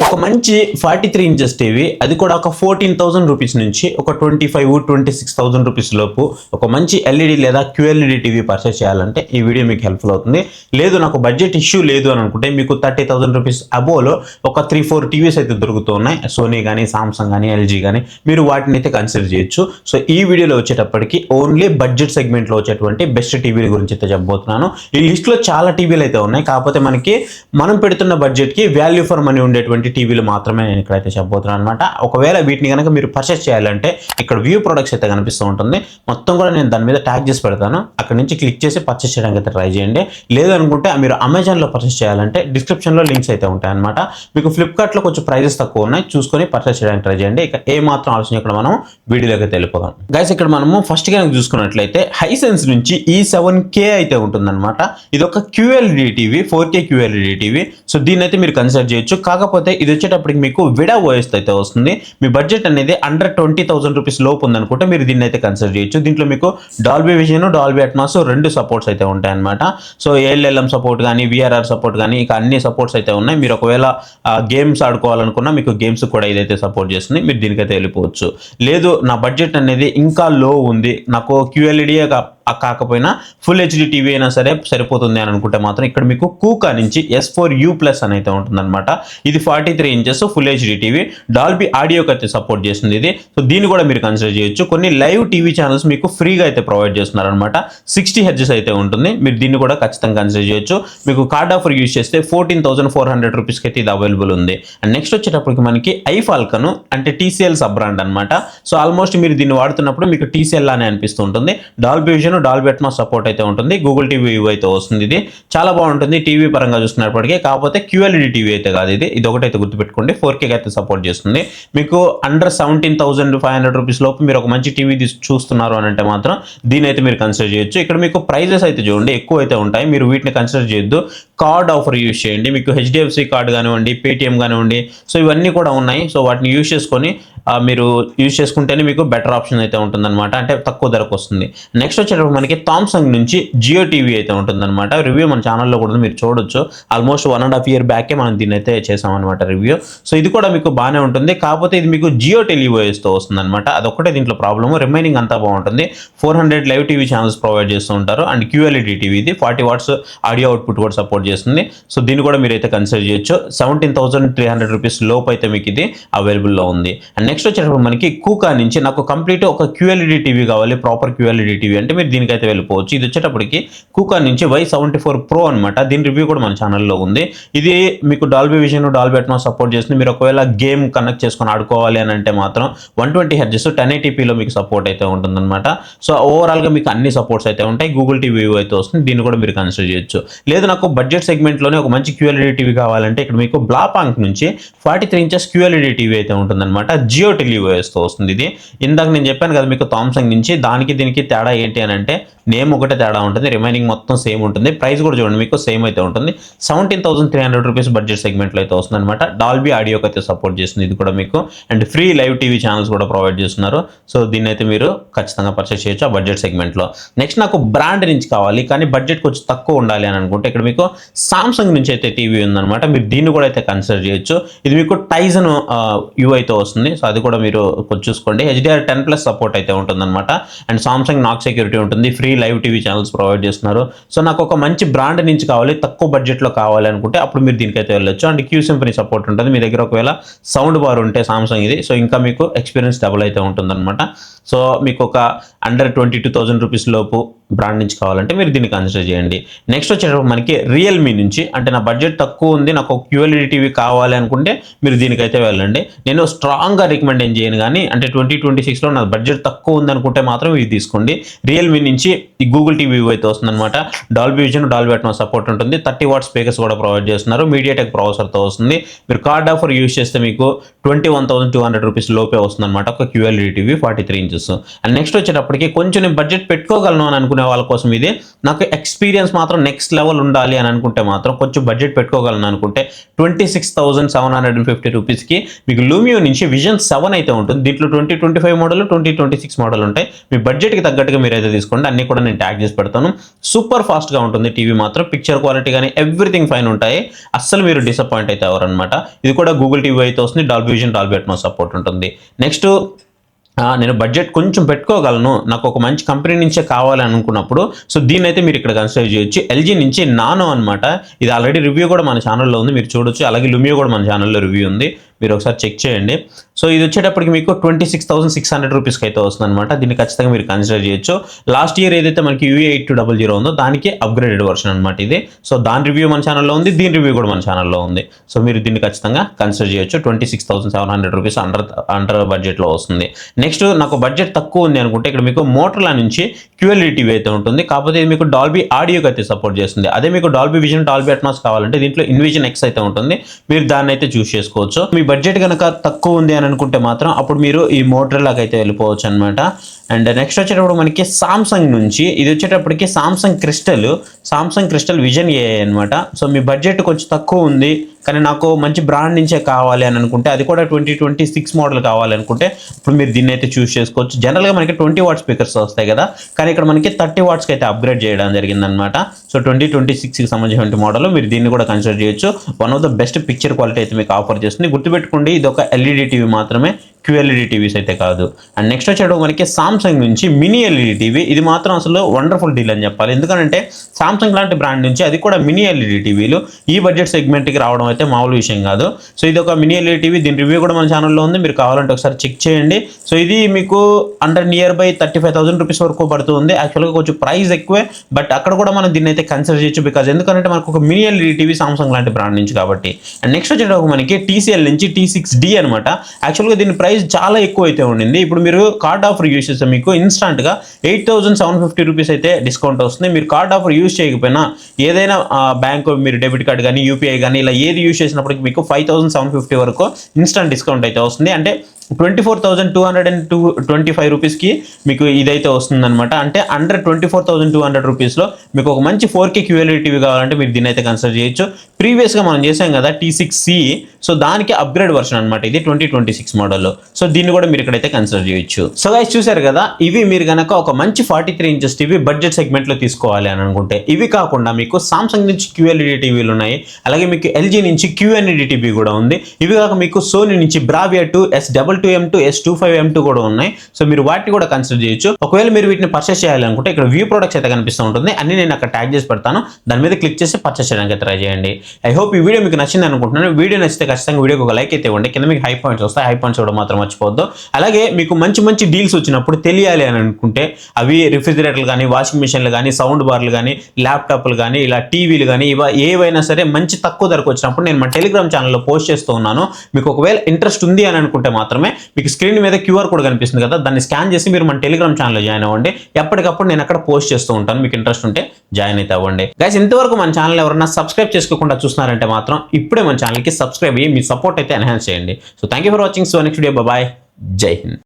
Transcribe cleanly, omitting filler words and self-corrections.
ఒక మంచి 43 inches TV, అది కూడా ఒక 14,000 రూపీస్ నుంచి ఒక 26,000 రూపీస్ లోపు ఒక మంచి ఎల్ఈడి లేదా క్యూఎల్ఈడి టీవీ పర్చేస్ చేయాలంటే ఈ వీడియో మీకు హెల్ప్ఫుల్ అవుతుంది. లేదు నాకు బడ్జెట్ ఇష్యూ లేదు అని అనుకుంటే మీకు 30,000 రూపీస్ అబోలో ఒక 3-4 టీవీస్ అయితే దొరుకుతూ ఉన్నాయి. సోనీ కానీ, సామ్సంగ్ కానీ, ఎల్జీ కానీ, మీరు వాటిని అయితే కన్సిడర్ చేయొచ్చు. సో ఈ వీడియోలో వచ్చేటప్పటికి ఓన్లీ బడ్జెట్ సెగ్మెంట్లో వచ్చేటువంటి బెస్ట్ టీవీల గురించి అయితే చెప్పబోతున్నాను. ఈ లిస్ట్లో చాలా టీవీలు అయితే ఉన్నాయి, కాకపోతే మనం పెడుతున్న బడ్జెట్కి వాల్యూ ఫర్ మనీ ఉండేటువంటి టీవీలు మాత్రమే నేను ఇక్కడైతే చెప్పబోతున్నాను అనమాట. ఒకవేళ వీటిని కనుక మీరు పర్చేస్ చేయాలంటే ఇక్కడ వ్యూ ప్రొడక్ట్స్ అయితే కనిపిస్తూ ఉంటుంది. మొత్తం కూడా నేను దాని మీద ట్యాగ్ చేసి పెడతాను, అక్కడ నుంచి క్లిక్ చేసి పర్చేస్ చేయడానికి అయితే ట్రై చేయండి. లేదనుకుంటే మీరు అమెజాన్లో పర్చేస్ చేయాలంటే డిస్క్రిప్షన్లో లింక్స్ అయితే ఉంటాయి అనమాట. మీకు ఫ్లిప్కార్ట్లో కొంచెం ప్రైజెస్ తక్కువ ఉన్నాయి, చూసుకొని పర్చేస్ చేయడానికి ట్రై చేయండి. ఇక ఏ మాత్రం ఆలోచన ఇక్కడ మనం వీడియోలోకి అయితే వెళ్ళిపోదాం. గైస్ ఇక్కడ మనము ఫస్ట్ కనుక చూసుకున్నట్లయితే హైసెన్స్ నుంచి E7K అయితే ఉంటుందన్నమాట. ఇది ఒక QLED TV, 4K QLED TV. So దీన్ని అయితే మీరు కన్సిడర్ చేయొచ్చు. కాకపోతే ఇది వచ్చేటప్పటికి మీకు విడా ఓఎస్ అయితే వస్తుంది. మీ బడ్జెట్ అనేది అండర్ 20,000 రూపీస్ లోపు ఉందనుకుంటే మీరు దీన్ని అయితే కన్సిడర్ చేయొచ్చు. దీంట్లో మీకు డాల్బీ విజన్, డాల్బీ అట్మాస్ రెండు సపోర్ట్స్ అయితే ఉంటాయన్నమాట. సో ALLM సపోర్ట్ కానీ, VRR సపోర్ట్ కానీ, ఇక అన్ని సపోర్ట్స్ అయితే ఉన్నాయి. మీరు ఒకవేళ గేమ్స్ ఆడుకోవాలనుకున్నా మీకు గేమ్స్ కూడా ఇదైతే సపోర్ట్ చేస్తుంది, మీరు దీనికైతే వెళ్ళిపోవచ్చు. లేదు నా బడ్జెట్ అనేది ఇంకా లో ఉంది, నాకు QLED కాకపోయినా ఫుల్ హెచ్డి టీవీ అయినా సరే సరిపోతుంది అని అనుకుంటే మాత్రం ఇక్కడ మీకు కూకా నుంచి S4U+ అని అయితే ఉంటుందన్నమాట. ఇది 43 inches full HD TV, Dolby ఆడియోకి అయితే సపోర్ట్ చేస్తుంది ఇది. సో దీన్ని కూడా మీరు కన్సిడర్ చేయొచ్చు. కొన్ని లైవ్ టీవీ ఛానల్స్ మీకు ఫ్రీగా అయితే ప్రొవైడ్ చేస్తున్నారు అనమాట. 60 Hz అయితే ఉంటుంది, మీరు దీన్ని కూడా ఖచ్చితంగా కన్సిడర్ చేయొచ్చు. మీకు కార్డ్ ఆఫర్ యూజ్ చేస్తే 14,400 రూపీస్కి అయితే ఇది అవైలబుల్ ఉంది. అండ్ నెక్స్ట్ వచ్చేటప్పటికి మనకి ఐఫాల్కన్ అంటే TCL సబ్ బ్రాండ్ అనమాట. సో ఆల్మోస్ట్ మీరు దీన్ని వాడుతున్నప్పుడు మీకు TCL అని అనిపిస్తూ ఉంటుంది. Dolby vision, Dolby Atmos support అయితే ఉంటుంది. గూగుల్ టీవీ అయితే వస్తుంది. ఇది చాలా బాగుంటుంది టీవీ పరంగా చూసుకున్నప్పటికీ. కాకపోతే QLED టీవీ అయితే కాదు, ఇది ఒకటైతే గుర్తుపెట్టుకోండి. 4K అయితే సపోర్ట్ చేస్తుంది. మీకు అండర్ 17,500 రూపీస్ లోపు మీరు ఒక మంచి టీవీ చూస్తున్నారు అని అంటే మాత్రం దీని అయితే మీరు కన్సిడర్ చేయొచ్చు. ఇక్కడ మీకు ప్రైజెస్ అయితే చూడండి ఎక్కువ అయితే ఉంటాయి, మీరు వీటిని కన్సిడర్ చేయొద్దు. కార్డ్ ఆఫర్ యూజ్ చేయండి. మీకు HDFC కార్డ్ కానివ్వండి, పేటిఎం కానివ్వండి, సో ఇవన్నీ కూడా ఉన్నాయి. సో వాటిని యూజ్ చేసుకొని మీరు యూజ్ చేసుకుంటేనే మీకు బెటర్ ఆప్షన్ అయితే ఉంటుందన్నమాట, అంటే తక్కువ ధరకు వస్తుంది. నెక్స్ట్ వచ్చేటప్పుడు మనకి థామ్సంగ్ నుంచి జియో టీవీ అయితే ఉంటుందన్నమాట. రివ్యూ మన ఛానల్లో కూడా మీరు చూడొచ్చు. ఆల్మోస్ట్ 1.5 year బ్యాకే మనం దీన్ని అయితే చేసామన్నమాట రివ్యూ. సో ఇది కూడా మీకు బాగానే ఉంటుంది, కాకపోతే ఇది మీకు జియో టెలివాయిస్తో వస్తుందన్నమాట. అదొక్కటే దీంట్లో ప్రాబ్లమ్, రిమైనింగ్ అంతా బాగుంటుంది. 400 లైవ్ టీవీ ఛానల్స్ ప్రొవైడ్ చేస్తూ ఉంటారు. అండ్ QLED టీవీ ఇది 40 watts ఆడియో అవుట్పుట్ కూడా సపోర్ట్ చేస్తుంది. సో దీన్ని కూడా మీరైతే కన్సిడర్ చేయొచ్చు. 17,300 రూపీస్ లోపు అయితే మీకు ఇది అవైలబుల్లో ఉంది. అండ్ నెక్స్ట్ వచ్చేటప్పుడు మనకి కూకా నుంచి నాకు కంప్లీట్ ఒక QLED టీవీ కావాలి, ప్రాపర్ QLED టీవీ అంటే మీరు దీనికైతే వెళ్ళిపోవచ్చు. ఇది వచ్చేటప్పటికి కూకా నుంచి Y74 Pro అనమాట. దీని రివ్యూ కూడా మన ఛానల్లో ఉంది. ఇది మీకు Dolby vision, Dolby Atmos support చేస్తుంది. మీరు ఒకవేళ గేమ్ కనెక్ట్ చేసుకొని ఆడుకోవాలి అని అంటే మాత్రం 120 Hz 1080pలో మీకు సపోర్ట్ అయితే ఉంటుందన్నమాట. సో ఓవరాల్గా మీకు అన్ని సపోర్ట్స్ అయితే ఉంటాయి. గూగుల్ టీవీ అయితే వస్తుంది, దీన్ని కూడా మీరు కన్సిడర్ చేయొచ్చు. లేదు నాకు బడ్జెట్ సెగ్మెంట్లోనే ఒక మంచి QLED టీవీ కావాలంటే ఇక్కడ మీకు బ్లాపాంక్ నుంచి 43 ఇంచెస్ QLED టీవీ అయితే ఉంటుందన్నమాట. జియో టెలివాయిస్తో వస్తుంది ఇది. ఇందాక నేను చెప్పాను కదా మీకు థామ్సంగ్ నుంచి, దానికి దీనికి తేడా ఏంటి అని అంటే నేమ్ ఒకటే తేడా ఉంటుంది, రిమైనింగ్ మొత్తం సేమ్ ఉంటుంది. ప్రైస్ కూడా చూడండి మీకు సేమ్ అయితే ఉంటుంది. 17,300 రూపీస్ బడ్జెట్ సెగ్మెంట్లో అయితే వస్తుంది అనమాట. డాల్బీ ఆడియోకి అయితే సపోర్ట్ చేస్తుంది ఇది కూడా మీకు. And free live TV channels కూడా ప్రొవైడ్ చేస్తున్నారు. సో దీన్ని అయితే మీరు ఖచ్చితంగా పర్చేస్ చేయొచ్చు ఆ బడ్జెట్ సెగ్మెంట్లో. నెక్స్ట్ నాకు బ్రాండ్ నుంచి కావాలి కానీ బడ్జెట్ కొంచెం తక్కువ ఉండాలి అని అనుకుంటే ఇక్కడ మీకు సామ్సంగ్ నుంచి అయితే టీవీ ఉందన్నమాట. మీరు దీన్ని కూడా అయితే కన్సిడర్ చేయొచ్చు. ఇది మీకు టైజన్ యూ అయితే వస్తుంది. సో అది కూడా మీరు కొంచెం చూసుకోండి. HDR10+ సపోర్ట్ అయితే ఉంటుందన్నమాట. అండ్ సామ్సంగ్ నాక్ సెక్యూరిటీ ఉంటుంది. Free live TV channels provide చేస్తున్నారు. సో నాకు ఒక మంచి బ్రాండ్ నుంచి కావాలి, తక్కువ బడ్జెట్లో కావాలి అనుకుంటే అప్పుడు మీరు దీనికైతే వెళ్ళొచ్చు. అండ్ క్యూ సింఫనీ సపోర్ట్ ఉంటుంది. మీ దగ్గర ఒకవేళ సౌండ్ బార్ ఉంటే సామ్సంగ్ ఇది, సో ఇంకా మీకు ఎక్స్పీరియన్స్ డబుల్ అయితే ఉంటుందన్నమాట. సో మీకు ఒక అండర్ 22,000 రూపీస్ లోపు బ్రాండ్ నుంచి కావాలంటే మీరు దీన్ని కన్సిడర్ చేయండి. నెక్స్ట్ వచ్చేటప్పుడు మనకి రియల్మీ నుంచి, అంటే నా బడ్జెట్ తక్కువ ఉంది, నాకు QLED టీవీ కావాలి అనుకుంటే మీరు దీనికైతే వెళ్ళండి. నేను స్ట్రాంగ్గా రికమెండ్ ఏం చేయను కానీ, అంటే 2026లో నా బడ్జెట్ తక్కువ ఉంది అనుకుంటే మాత్రం ఇది తీసుకోండి. రియల్మీ నుంచి ఈ గూగుల్ టీవీ అయితే వస్తుందన్నమాట. Dolby vision, Dolby Atmos support ఉంటుంది. 30 watts స్పీకర్స్ కూడా ప్రొవైడ్ చేస్తున్నారు. మీడియాటెక్ ప్రాసెసర్తో వస్తుంది. మీరు కార్డ్ ఆఫర్ యూజ్ చేస్తే మీకు 21,200 రూపీస్ లోపే వస్తుందన్నమాట ఒక QLED TV 43 inches. And next వచ్చేటప్పటికి కొంచెం నేను బడ్జెట్ పెట్టుకోగలను అని అనుకునే అనుకునే వాళ్ళ కోసం ఇది. నాకు ఎక్స్పీరియన్స్ మాత్రం నెక్స్ట్ లెవెల్ ఉండాలి అని అనుకుంటే మాత్రం కొంచెం బడ్జెట్ పెట్టుకోగలను అనుకుంటే 26,750 రూపీస్కి మీకు లూమియో నుంచి విజన్ 7 అయితే ఉంటుంది. దీంట్లో 2025 మోడల్ 2026 మోడల్ ఉంటాయి. మీ బడ్జెట్కి తగ్గట్టుగా మీరు అయితే తీసుకోండి. అన్ని కూడా నేను ట్యాగ్ చేసి పెడతాను. సూపర్ ఫాస్ట్గా ఉంటుంది టీవీ మాత్రం. పిక్చర్ క్వాలిటీ కానీ ఎవ్రీథింగ్ ఫైన్ ఉంటాయి. అస్సలు మీరు డిసప్పాయింట్ అయితే అవ్వరనమాట. ఇది కూడా గూగుల్ టీవీ అయితే వస్తుంది. Dolby vision, Dolby Atmos support ఉంటుంది. నెక్స్ట్ నేను బడ్జెట్ కొంచెం పెట్టుకోగలను, నాకు ఒక మంచి కంపెనీ నుంచే కావాలి అనుకున్నప్పుడు సో దీన్ని అయితే మీరు ఇక్కడ కన్సిడర్ చేయొచ్చు. ఎల్జీ నుంచి నానో అనమాట. ఇది ఆల్రెడీ రివ్యూ కూడా మన ఛానల్లో ఉంది, మీరు చూడొచ్చు. అలాగే లూమియో కూడా మన ఛానల్లో రివ్యూ ఉంది, మీరు ఒకసారి చెక్ చేయండి. సో ఇది వచ్చేటప్పటికి మీకు 26,600 రూపీస్కి అయితే వస్తుంది అనమాట. దీన్ని ఖచ్చితంగా మీరు కన్సిడర్ చేయొచ్చు. లాస్ట్ ఇయర్ ఏదైతే మనకి UE8200 ఉందో దానికి అప్గ్రేడెడ్ వర్షన్ అనమాట ఇది. సో దాని రివ్యూ మన ఛానల్లో ఉంది, దీని రివ్యూ కూడా మన ఛానల్లో ఉంది. సో మీరు దీన్ని ఖచ్చితంగా కన్సిడర్ చేయొచ్చు. 26,700 రూపీస్ అండర్ బడ్జెట్లో వస్తుంది. నెక్స్ట్ నాకు బడ్జెట్ తక్కువ ఉంది అనుకుంటే ఇక్కడ మీకు మోటరోలా నుంచి QLED టీవీ అయితే ఉంటుంది. కాకపోతే ఇది మీకు డాల్బీ ఆడియోకి అయితే సపోర్ట్ చేస్తుంది. అదే మీకు డాల్బీ విజన్, డాల్బీ అట్మాస్ కావాలంటే దీంట్లో ఇన్విజన్ X అయితే ఉంటుంది. మీరు దాన్ని అయితే చూస్ చేసుకోవచ్చు. మీ బడ్జెట్ కనుక తక్కువ ఉంది అని అనుకుంటే మాత్రం అప్పుడు మీరు ఈ మోటరోలాకి అయితే వెళ్ళిపోవచ్చు అనమాట. అండ్ నెక్స్ట్ వచ్చేటప్పుడు మనకి సామ్సంగ్ నుంచి ఇది వచ్చేటప్పటికి సామ్సంగ్ క్రిస్టల్ విజన్ AI అనమాట. సో మీ బడ్జెట్ కొంచెం తక్కువ ఉంది కానీ నాకు మంచి బ్రాండ్ నుంచే కావాలి అని అనుకుంటే, అది కూడా 2026 మోడల్ కావాలి అనుకుంటే ఇప్పుడు మీరు దీన్ని అయితే చూస్ చేసుకోవచ్చు. జనరల్గా మనకి 20 వాట్ స్పీకర్స్ వస్తాయి కదా, కానీ ఇక్కడ మనకి 30 వాట్స్కి అయితే అప్గ్రేడ్ చేయడం జరిగిందనమాట. సో 2026కి సంబంధించిన మోడల్ మీరు దీన్ని కూడా కన్సిడర్ చేయొచ్చు. One of the best picture quality అయితే మీకు ఆఫర్ చేస్తుంది. గుర్తుపెట్టుకోండి, ఇది ఒక LED టీవీ మాత్రమే, QLED టీవీస్ అయితే కాదు. అండ్ నెక్స్ట్ వచ్చేటప్పుడు మనకి సామ్సంగ్ నుంచి మినీ LED టీవీ. ఇది మాత్రం అసలు వండర్ఫుల్ డీల్ అని చెప్పాలి. ఎందుకంటే సామ్సంగ్ లాంటి బ్రాండ్ నుంచి అది కూడా మినీ LED టీవీలు ఈ బడ్జెట్ సెగ్మెంట్కి రావడం అయితే మామూలు విషయం కాదు. సో ఇది ఒక మినీ LED టీవీ, దీని రివ్యూ కూడా మన ఛానల్లో ఉంది, మీరు కావాలంటే ఒకసారి చెక్ చేయండి. సో ఇది మీకు నియర్ బై 35,000 రూపీస్ వరకు పడుతుంది. యాక్చువల్గా కొంచెం ప్రైస్ ఎక్కువే, బట్ అక్కడ కూడా మనం దీన్ని అయితే కన్సిడర్ చేయొచ్చు. బికాజ్ ఎందుకంటే మనకు ఒక మినీ LED టీవీ సామ్సంగ్ లాంటి బ్రాండ్ నుంచి కాబట్టి. అండ్ నెక్స్ట్ వచ్చేటప్పుడు మనకి TCL నుంచి T6D అనమాట. యాక్చువల్గా దీని ప్రైస్ చాలా ఎక్కువ అయితే ఉండింది. ఇప్పుడు మీరు కార్డ్ ఆఫర్ యూస్ చేస్తే మీకు ఇన్స్టాంట్గా 8,750 రూపీస్ అయితే డిస్కౌంట్ వస్తుంది. మీరు కార్డ్ ఆఫర్ యూస్ చేయకపోయినా ఏదైనా బ్యాంక్ మీరు డెబిట్ కార్డ్ కానీ UPI కానీ ఇలా ఏది యూస్ చేసినప్పటికీ మీకు 5,750 వరకు ఇన్స్టాంట్ డిస్కౌంట్ అయితే వస్తుంది. అంటే 24,225 రూపీస్కి మీకు ఇదైతే వస్తుందన్నమాట. అంటే అండర్ 24,200 రూపీస్లో మీకు ఒక మంచి 4K QLED టీవీ కావాలంటే మీరు దీన్ని అయితే కన్సిడర్ చేయొచ్చు. ప్రీవియస్గా మనం చేసాం కదా T6C, సో దానికి అప్గ్రేడ్ వర్షన్ అనమాట ఇది 2026 మోడల్లో. సో దీన్ని కూడా మీరు ఇక్కడైతే కన్సిడర్ చేయొచ్చు. సో గైస్ చూసారు కదా, ఇవి మీరు కనుక ఒక మంచి 43 ఇంచెస్ టీవీ బడ్జెట్ సెగ్మెంట్లో తీసుకోవాలి అని అనుకుంటే. ఇవి కాకుండా మీకు సామ్సంగ్ నుంచి QLED టీవీలు ఉన్నాయి, అలాగే మీకు LG నుంచి QNED టీవీ కూడా ఉంది. ఇవి కాక మీకు సోనీ నుంచి బ్రావియా 2 S22M2 S25M2 కూడా ఉన్నాయి. సో మీరు వాటిని కూడా కన్సిడర్ చేయొచ్చు. ఒకవేళ మీరు వీటిని పర్చేస్ చేయాలనుకుంటే ఇక్కడ వ్యూ ప్రొడక్ట్స్ అయితే కనిపిస్తూ ఉంటుంది, అన్ని నేను అక్కడ ట్యాగ్ చేసి పెడతాను. దాని మీద క్లిక్ చేసి పర్చేస్ చేయడానికి ట్రై చేయండి. ఐ హోప్ ఈ వీడియో మీకు నచ్చింది అనుకుంటున్నాను. వీడియో నచ్చితే ఖచ్చితంగా వీడియోకి ఒక లైక్ అయితే ఇవ్వండి. కింద మీకు హై పాయింట్స్ వస్తాయి, హై పాయింట్స్ కూడా మాత్రం మర్చిపోవద్దు. అలాగే మీకు మంచి డీల్స్ వచ్చినప్పుడు తెలియాలి అని అనుకుంటే అవి రిఫ్రిజిరేటర్లు కానీ, వాషింగ్ మిషన్లు కానీ, సౌండ్ బార్లు కానీ, ల్యాప్టాప్లు కానీ, ఇలా టీవీలు కానీ, ఏవైనా సరే మంచి తక్కువ ధరకు వచ్చినప్పుడు నేను మా టెలిగ్రామ్ ఛానల్లో పోస్ట్ చేస్తూ ఉన్నాను. మీకు ఒకవేళ ఇంట్రెస్ట్ ఉంది అని అనుకుంటే మాత్రమే మీకు స్క్రీన్ మీద QR కోడ్ కనిపిస్తుంది కదా, దాన్ని స్కాన్ చేసి మీరు మన టెలిగ్రామ్ ఛానల్లో జాయిన్ అవ్వండి. ఎప్పటికప్పుడు నేను అక్కడ పోస్ట్ చేస్తూ ఉంటాను. మీకు ఇంట్రెస్ట్ ఉంటే జాయిన్ అయితే అవ్వండి. గైస్ ఇంతవరకు మన ఛానల్ ఎవరైనా సబ్స్క్రైబ్ చేసుకోకుండా చూస్తున్నారంటే మాత్రం ఇప్పుడే మన ఛానల్కి సబ్స్క్రైబ్ అయ్యి మీ సపోర్ట్ అయితే ఎన్హాన్స్ చేయండి. So thank you for watching. So next video, bye, జై హింద్.